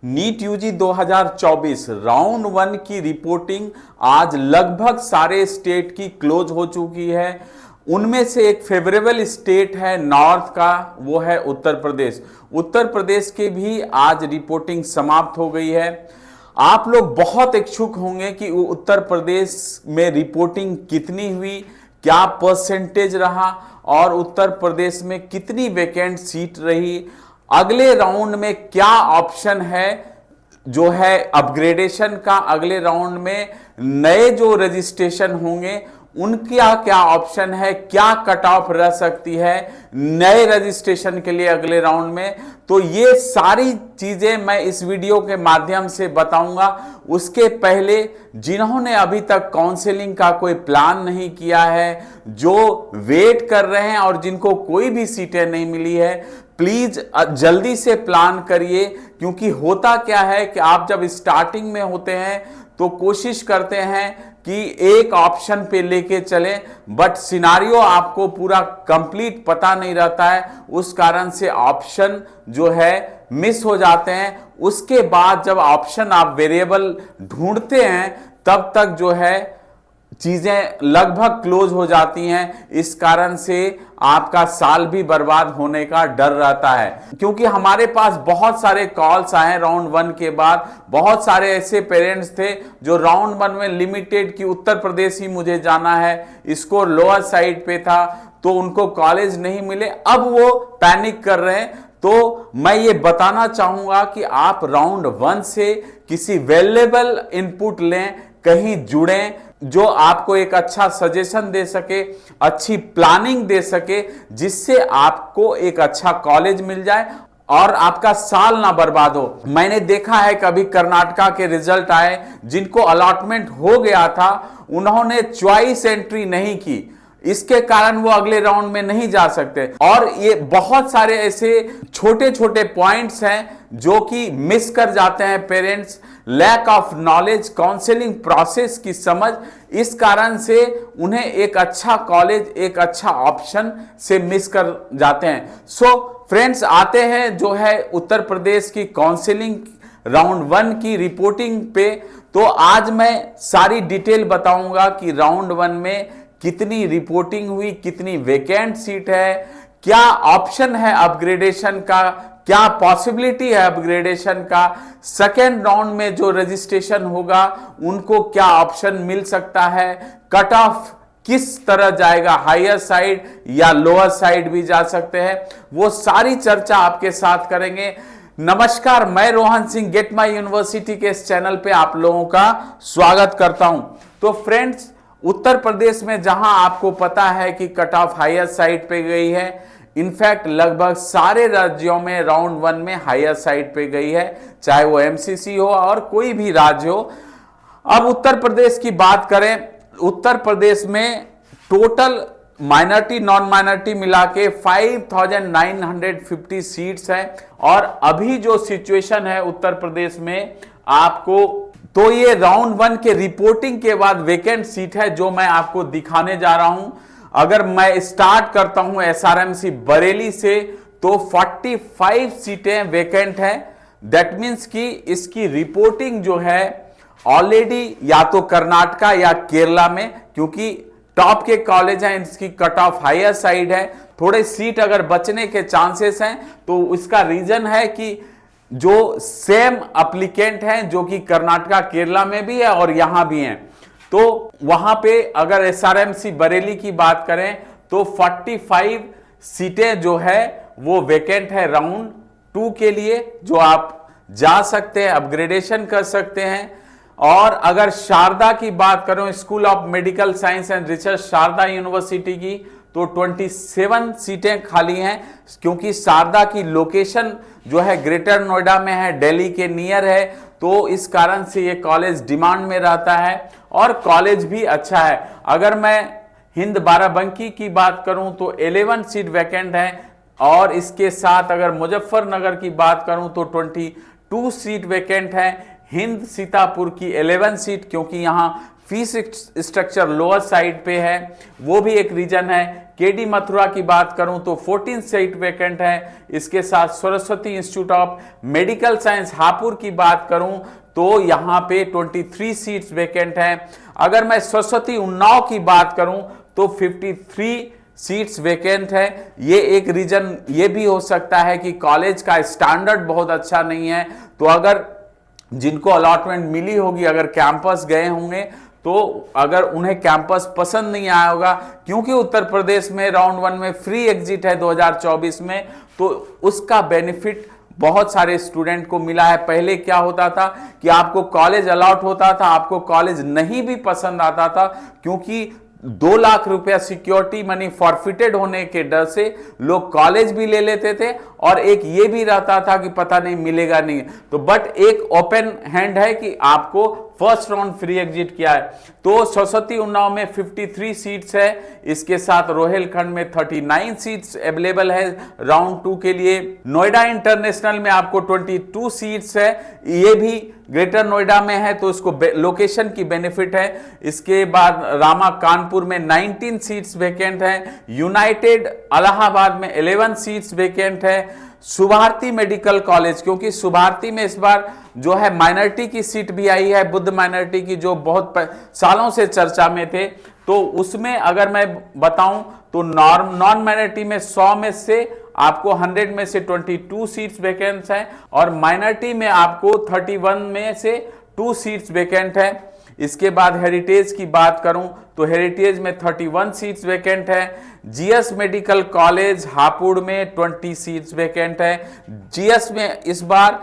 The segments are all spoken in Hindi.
नीट यूजी 2024 राउंड 1 की रिपोर्टिंग आज लगभग सारे स्टेट की क्लोज हो चुकी है। उनमें से एक फेवरेबल स्टेट है नॉर्थ का, वो है उत्तर प्रदेश। उत्तर प्रदेश के भी आज रिपोर्टिंग समाप्त हो गई है। आप लोग बहुत इच्छुक होंगे कि उत्तर प्रदेश में रिपोर्टिंग कितनी हुई, क्या परसेंटेज रहा और उत्तर प्रदेश में कितनी वैकेंट सीट रही, अगले राउंड में क्या ऑप्शन है जो है अपग्रेडेशन का, अगले राउंड में नए जो रजिस्ट्रेशन होंगे उनका क्या ऑप्शन है, क्या कट ऑफ रह सकती है नए रजिस्ट्रेशन के लिए अगले राउंड में। तो ये सारी चीजें मैं इस वीडियो के माध्यम से बताऊंगा। उसके पहले जिन्होंने अभी तक काउंसलिंग का कोई प्लान नहीं किया है, जो वेट कर रहे हैं और जिनको कोई भी सीटें नहीं मिली है, प्लीज जल्दी से प्लान करिए। क्योंकि होता क्या है कि आप जब स्टार्टिंग में होते हैं तो कोशिश करते हैं कि एक ऑप्शन पे लेके चलें, बट सिनारियो आपको पूरा कंप्लीट पता नहीं रहता है, उस कारण से ऑप्शन जो है मिस हो जाते हैं। उसके बाद जब ऑप्शन आप वेरिएबल ढूंढते हैं तब तक जो है चीजें लगभग क्लोज हो जाती हैं। इस कारण से आपका साल भी बर्बाद होने का डर रहता है। क्योंकि हमारे पास बहुत सारे कॉल्स आए राउंड 1 के बाद, बहुत सारे ऐसे पेरेंट्स थे जो राउंड 1 में लिमिटेड कि उत्तर प्रदेश ही मुझे जाना है, स्कोर लोअर साइड पे था तो उनको कॉलेज नहीं मिले, अब वो पैनिक कर रहे हैं। तो मैं ये बताना चाहूंगा कि आप राउंड 1 से किसी वैल्यूएबल इनपुट लें, कहीं जुड़ें जो आपको एक अच्छा सजेशन दे सके, अच्छी प्लानिंग दे सके, जिससे आपको एक अच्छा कॉलेज मिल जाए और आपका साल ना बर्बाद हो। मैंने देखा है कभी कर्नाटका के रिजल्ट आए, जिनको अलॉटमेंट हो गया था उन्होंने चॉइस एंट्री नहीं की, इसके कारण वो अगले राउंड में नहीं जा सकते। और ये बहुत सारे ऐसे छोटे छोटे पॉइंट्स हैं जो कि मिस कर जाते हैं parents, lack of knowledge, counselling process की समझ, इस कारण से उन्हें एक अच्छा कॉलेज, एक अच्छा ऑप्शन से मिस कर जाते हैं। सो फ्रेंड्स, आते हैं जो है उत्तर प्रदेश की काउंसलिंग राउंड 1 की रिपोर्टिंग पे। तो आज मैं सारी डिटेल बताऊंगा कि राउंड 1 में कितनी रिपोर्टिंग हुई, कितनी वैकेंट सीट है, क्या ऑप्शन है अपग्रेडेशन का, क्या पॉसिबिलिटी है अपग्रेडेशन का, सेकेंड राउंड में जो रजिस्ट्रेशन होगा उनको क्या ऑप्शन मिल सकता है, कट ऑफ किस तरह जाएगा, हायर साइड या लोअर साइड भी जा सकते हैं, वो सारी चर्चा आपके साथ करेंगे। नमस्कार, मैं Rohan Singh get my university के इस चैनल पे आप लोगों का स्वागत करता हूं। तो फ्रेंड्स, उत्तर प्रदेश में जहां आपको पता है कि कट ऑफ हायर साइड पे गई है, इनफैक्ट लगभग सारे राज्यों में राउंड 1 में हायर साइड पे गई है, चाहे वो एमसीसी हो और कोई भी राज्य हो। अब उत्तर प्रदेश की बात करें, उत्तर प्रदेश में टोटल माइनॉरिटी नॉन माइनॉरिटी मिला के 5950 सीट्स हैं। और अभी जो सिचुएशन है उत्तर प्रदेश में आपको, तो ये राउंड 1 के रिपोर्टिंग के बाद वेकेंट सीट है जो मैं आपको दिखाने जा रहा हूं। अगर मैं स्टार्ट करता हूं एसआरएमसी बरेली से, तो 45 सीटें वेकेंट हैं। दैट मीन्स कि इसकी रिपोर्टिंग जो है ऑलरेडी या तो कर्नाटका या केरला में, क्योंकि टॉप के कॉलेज हैं, इसकी कट ऑफ हायर साइड है, थोड़े सीट अगर बचने के चांसेस हैं तो इसका रीजन है कि जो सेम एप्लीकेंट हैं जो कि कर्नाटका केरला में भी है और यहां भी हैं, तो वहां पे अगर एसआरएमसी बरेली की बात करें तो 45 सीटें जो है वो वेकेंट है राउंड 2 के लिए, जो आप जा सकते हैं, अपग्रेडेशन कर सकते हैं। और अगर शारदा की बात करें, school of medical science and research Sharda university की, तो 27 सीटें खाली हैं, क्योंकि शारदा की लोकेशन जो है ग्रेटर नोएडा में है, दिल्ली के नियर है, तो इस कारण से ये कॉलेज डिमांड में रहता है और कॉलेज भी अच्छा है। अगर मैं हिंद बाराबंकी की बात करूं तो 11 सीट वैकेंट है, और इसके साथ अगर मुजफ्फरनगर की बात करूं तो 22 सीट वैकेंट है। हिंद सीतापुर की 11 सीट, क्योंकि यहां फीस स्ट्रक्चर लोअर साइड पे है, वो भी एक रीजन है। केडी मथुरा की बात करूं तो 14 सीट वैकेंट है। इसके साथ Saraswati institute of medical science Hapur की बात करूं तो यहां पे 23 सीट्स वैकेंट हैं। अगर मैं सरस्वती उन्नाव की बात करूं तो 53 सीट्स वैकेंट है। ये एक रीजन ये भी हो सकता है कि कॉलेज का स्टैंडर्ड बहुत अच्छा नहीं है, तो अगर जिनको अलॉटमेंट मिली होगी, अगर कैंपस गए होंगे तो अगर उन्हें कैंपस पसंद नहीं आया होगा, क्योंकि उत्तर प्रदेश में राउंड 1 में फ्री एग्जिट है 2024 में, तो उसका बेनिफिट बहुत सारे स्टूडेंट को मिला है। पहले क्या होता था कि आपको कॉलेज अलॉट होता था, आपको कॉलेज नहीं भी पसंद आता था, क्योंकि 2 लाख रुपया सिक्योरिटी मनी फॉरफिटेड होने के डर से लोग कॉलेज भी ले लेते थे, और एक ये भी रहता था कि पता नहीं मिलेगा नहीं। तो बट एक ओपन हैंड है कि आपको फर्स्ट राउंड फ्री एग्जिट किया है। तो सरस्वती उन्नाव में 53 सीट्स है। इसके साथ रोहेलखंड में 39 सीट्स अवेलेबल है राउंड 2 के लिए। नोएडा इंटरनेशनल में आपको 22 सीट्स है, ये भी ग्रेटर नोएडा में है, तो इसको लोकेशन की बेनिफिट है। इसके बाद रामा कानपुर में 19 सीट्स वैकेंट है। यूनाइटेड इलाहाबाद में 11 सीट्स वैकेंट है। सुभारती मेडिकल कॉलेज, क्योंकि सुभारती में इस बार जो है माइनॉरिटी की सीट भी आई है, बुद्ध माइनॉरिटी की, जो बहुत सालों से चर्चा में थे, तो उसमें अगर मैं बताऊं तो नॉन माइनॉरिटी में 100 में से आपको 100 में से 22 सीट्स वैकेंट हैं, और माइनॉरिटी में आपको 31 में से 2 सीट्स वैकेंट है। इसके बाद हेरिटेज की बात करूं तो हेरिटेज में 31 सीट्स वैकेंट है। जीएस मेडिकल कॉलेज हापुड़ में 20 सीट्स वैकेंट है। जीएस में इस बार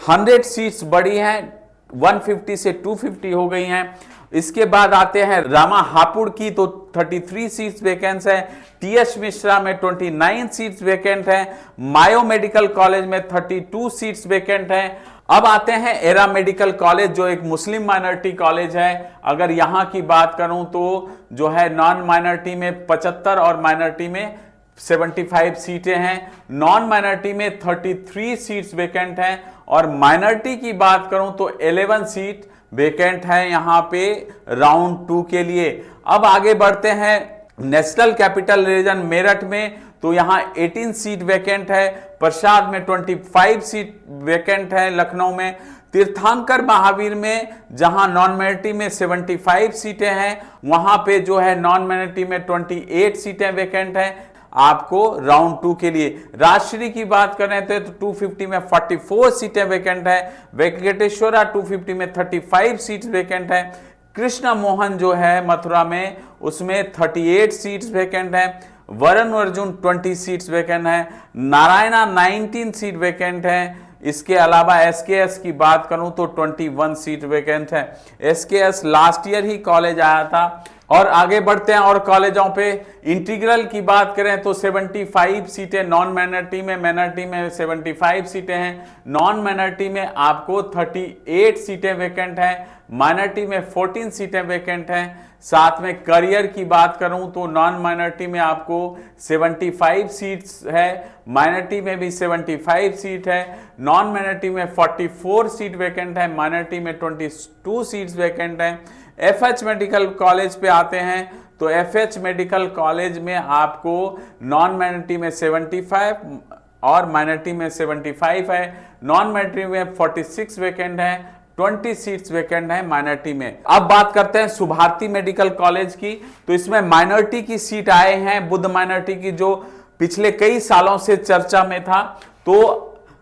100 सीट्स बढ़ी हैं, 150 से 250 हो गई हैं। इसके बाद आते हैं रामा हापुड़ की, तो 33 सीट्स वैकेंट है। टीएस मिश्रा में 29 सीट्स वैकेंट है। मायो मेडिकल कॉलेज में 32 सीट्स वैकेंट है। अब आते हैं एरा मेडिकल कॉलेज, जो एक मुस्लिम माइनॉरिटी कॉलेज है। अगर यहां की बात करूं तो जो है नॉन माइनॉरिटी में 75 और माइनॉरिटी में 75 सीटें हैं। नॉन माइनॉरिटी में 33 सीट्स वैकेंट हैं, और माइनॉरिटी की बात करूं तो 11 सीट वैकेंट है यहां पे राउंड 2 के लिए। अब आगे बढ़ते हैं नेशनल कैपिटल रीजन मेरठ में, तो यहां 18 सीट वैकेंट है। प्रसाद में 25 सीट वैकेंट है। लखनऊ में तीर्थंकर महावीर में, जहां नॉन माइनॉरिटी में 75 सीटें हैं, वहां पे जो है नॉन माइनॉरिटी में 28 सीटें वैकेंट हैं आपको राउंड 2 के लिए। राजश्री की बात करें तो 250 में 44 सीटें वैकेंट है। वेंकटेश्वरा 250 में 35 सीट्स वैकेंट है। कृष्ण मोहन जो है मथुरा में, उसमें 38 सीट्स वैकेंट है। वरुण अर्जुन 20 सीट्स वैकेंट है। नारायणा 19 सीट वैकेंट है। इसके अलावा एसकेएस की बात करूं तो 21 सीट वैकेंट है। एसकेएस लास्ट ईयर ही कॉलेज आया था। और आगे बढ़ते हैं और कॉलेजों पे। इंटीग्रल की बात करें तो 75 सीटें नॉन माइनॉरिटी में, माइनॉरिटी में 75 सीटें हैं। नॉन माइनॉरिटी में आपको 38 सीटें वैकेंट हैं, माइनॉरिटी में 14 सीटें वैकेंट हैं। साथ में करियर की बात करूं तो नॉन माइनॉरिटी में आपको 75 सीट्स है, माइनॉरिटी में भी 75 सीट है। नॉन माइनॉरिटी में 44 सीट वैकेंट है, माइनॉरिटी में 22 सीट्स वैकेंट है। एफएच मेडिकल कॉलेज पे आते हैं तो एफएच मेडिकल कॉलेज में आपको नॉन माइनॉरिटी में 75 और माइनॉरिटी में 75 है। नॉन माइनॉरिटी में 46 वैकेंट है, 20 सीट्स वैकेंट है माइनॉरिटी में। अब बात करते हैं सुभारती मेडिकल कॉलेज की, तो इसमें माइनॉरिटी की सीट आए हैं, बुद्ध माइनॉरिटी की, जो पिछले कई सालों से चर्चा में था। तो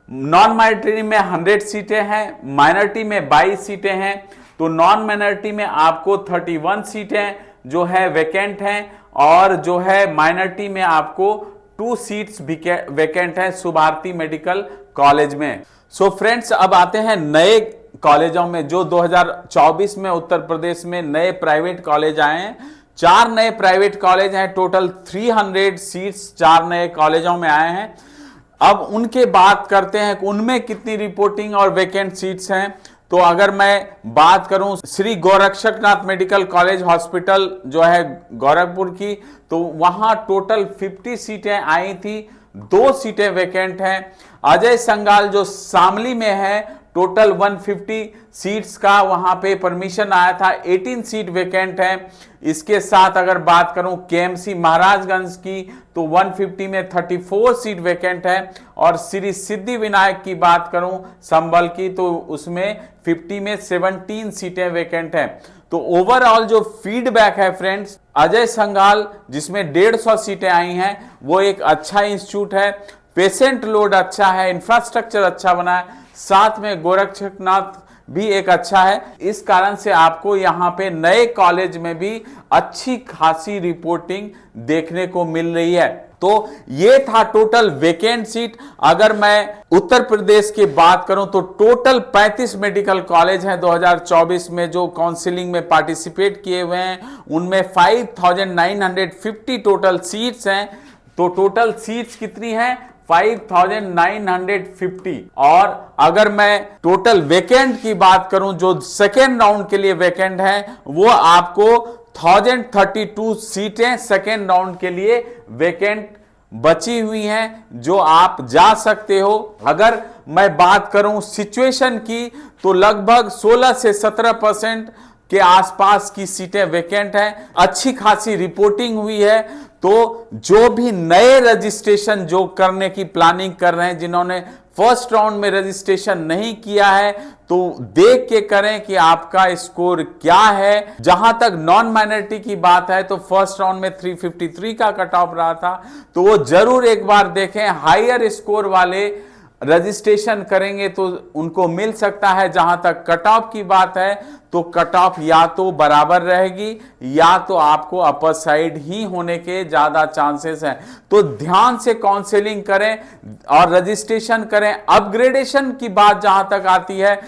नॉन माइनॉरिटी में 100 सीटें हैं, माइनॉरिटी में 22 सीटें हैं। तो नॉन माइनॉरिटी में आपको 31 सीटें जो है वैकेंट हैं, और जो है माइनॉरिटी में आपको 2 सीट्स वैकेंट हैं सुभारती मेडिकल कॉलेज में। सो फ्रेंड्स, अब आते हैं नए कॉलेजों में, जो 2024 में उत्तर प्रदेश में नए प्राइवेट कॉलेज आए हैं। 4 नए प्राइवेट कॉलेज हैं, टोटल 300 सीट्स 4 नए कॉलेजों में आए हैं। अब उनके बात करते हैं कि उनमें कितनी रिपोर्टिंग और वैकेंट सीट्स हैं। तो अगर मैं बात करूं श्री गौरक्षकनाथ मेडिकल कॉलेज हॉस्पिटल जो है गोरखपुर की, तो वहां टोटल 50 सीटें आई थी, 2 सीटें वैकेंट हैं। अजय संगाल जो शामली में है, टोटल 150 सीट्स का वहां पे परमिशन आया था, 18 सीट वेकेंट है। इसके साथ अगर बात करूं केएमसी महाराजगंज की तो 150 में 34 सीट वेकेंट है, और श्री सिद्धि विनायक की बात करूं संभल की तो उसमें 50 में 17 सीटें वेकेंट हैं। तो ओवरऑल जो फीडबैक है फ्रेंड्स, अजय संघाल जिसमें 150 सीटें आई हैं, वो एक अच्छा इंस्टीट्यूट है, पेशेंट लोड अच्छा है, इंफ्रास्ट्रक्चर अच्छा बना है, साथ में गोरक्षनाथ भी एक अच्छा है। इस कारण से आपको यहाँ पे नए कॉलेज में भी अच्छी खासी रिपोर्टिंग देखने को मिल रही है। तो ये था टोटल वेकेंट सीट। अगर मैं उत्तर प्रदेश की बात करूं तो टोटल 35 मेडिकल कॉलेज हैं 2024 में जो काउंसलिंग में पार्टिसिपेट किए हुए हैं, उनमें 5950 टोटल सीट्स हैं। तो टोटल सीट्स कितनी हैं? 5950। और अगर मैं टोटल वेकेंट की बात करूं जो सेकेंड राउंड के लिए वेकेंट है, वो आपको 1032 सीटें सेकेंड राउंड के लिए वेकेंट बची हुई हैं, जो आप जा सकते हो। अगर मैं बात करूं सिचुएशन की तो लगभग 16 से 17% के आसपास की सीटें वेकेंट हैं। अच्छी खासी रिपोर्टिंग हुई है। तो जो भी नए रजिस्ट्रेशन जो करने की प्लानिंग कर रहे हैं, जिन्होंने फर्स्ट राउंड में रजिस्ट्रेशन नहीं किया है, तो देख के करें कि आपका स्कोर क्या है। जहां तक नॉन माइनॉरिटी की बात है तो फर्स्ट राउंड में 353 का कट ऑफ रहा था, तो वो जरूर एक बार देखें। हायर स्कोर वाले रजिस्ट्रेशन करेंगे तो उनको मिल सकता है। जहां तक कट ऑफ की बात है तो कट ऑफ या तो बराबर रहेगी या तो आपको अपर साइड ही होने के ज्यादा चांसेस हैं। तो ध्यान से काउंसलिंग करें और रजिस्ट्रेशन करें। अपग्रेडेशन की बात जहां तक आती है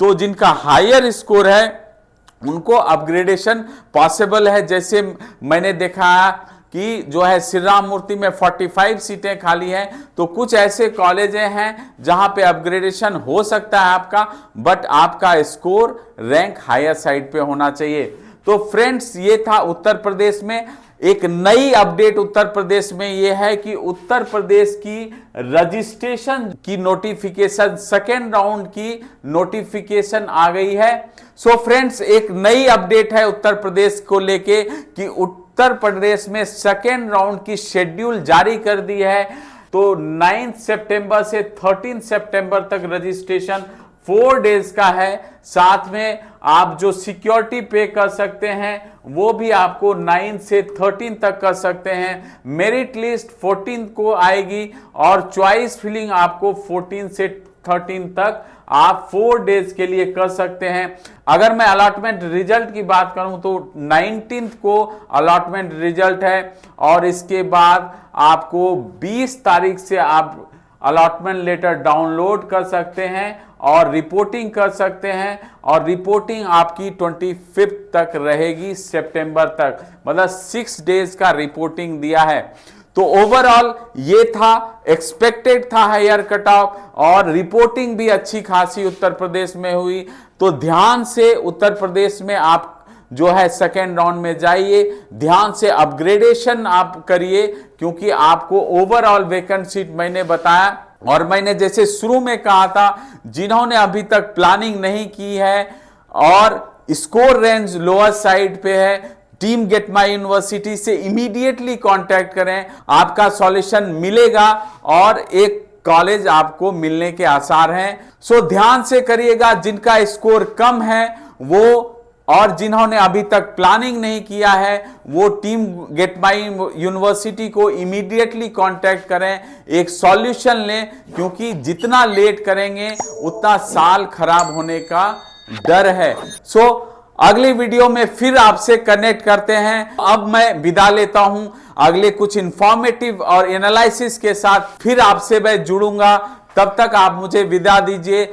तो जिनका हायर स्कोर है उनको अपग्रेडेशन पॉसिबल है। जैसे मैंने देखा कि जो है श्री राम मूर्ति में 45 सीटें खाली हैं, तो कुछ ऐसे कॉलेज हैं जहां पे अपग्रेडेशन हो सकता है आपका, बट आपका स्कोर रैंक हायर साइड पे होना चाहिए। तो फ्रेंड्स, ये था उत्तर प्रदेश में। एक नई अपडेट उत्तर प्रदेश में यह है कि उत्तर प्रदेश की रजिस्ट्रेशन की नोटिफिकेशन, सेकेंड राउंड की नोटिफिकेशन आ गई है। सो फ्रेंड्स, एक नई अपडेट है उत्तर प्रदेश को लेके कि उत्तर प्रदेश में सेकेंड राउंड की शेड्यूल जारी कर दी है। तो 9 सितंबर से 13 सितंबर तक रजिस्ट्रेशन 4 डेज का है। साथ में आप जो सिक्योरिटी पे कर सकते हैं वो भी आपको 9 से 13 तक कर सकते हैं। मेरिट लिस्ट 14 को आएगी और चॉइस फिलिंग आपको 14 से 13 तक आप 4 डेज के लिए कर सकते हैं। अगर मैं अलॉटमेंट रिजल्ट की बात करूं तो 19 को अलॉटमेंट रिजल्ट है और इसके बाद आपको 20 तारीख से आप अलॉटमेंट लेटर डाउनलोड कर सकते हैं और रिपोर्टिंग कर सकते हैं। और रिपोर्टिंग आपकी 25 तक रहेगी सितंबर तक, मतलब 6 डेज का रिपोर्टिंग दिया है। तो ओवरऑल ये था, एक्सपेक्टेड था हायर कट ऑफ और रिपोर्टिंग भी अच्छी खासी उत्तर प्रदेश में हुई। तो ध्यान से उत्तर प्रदेश में आप जो है सेकेंड राउंड में जाइए, ध्यान से अपग्रेडेशन आप करिए, क्योंकि आपको ओवरऑल वैकेंट सीट मैंने बताया। और मैंने जैसे शुरू में कहा था, जिन्होंने अभी तक प्लानिंग नहीं की है और स्कोर रेंज लोअर साइड पे है, टीम गेट माई यूनिवर्सिटी से इमीडिएटली कांटेक्ट करें, आपका सॉल्यूशन मिलेगा और एक कॉलेज आपको मिलने के आसार हैं। सो ध्यान से करिएगा, जिनका स्कोर कम है वो और जिन्होंने अभी तक प्लानिंग नहीं किया है वो टीम गेट माई यूनिवर्सिटी को इमीडिएटली कांटेक्ट करें, एक सॉल्यूशन लें, क्योंकि जितना लेट करेंगे उतना साल खराब होने का डर है। सो अगली वीडियो में फिर आपसे कनेक्ट करते हैं। अब मैं विदा लेता हूं, अगले कुछ इंफॉर्मेटिव और एनालिसिस के साथ फिर आपसे मैं जुड़ूंगा। तब तक आप मुझे विदा दीजिए,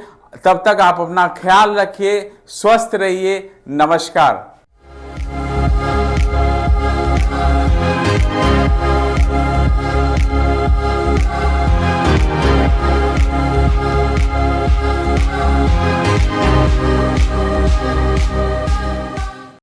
तब तक आप अपना ख्याल रखिए, स्वस्थ रहिए। नमस्कार।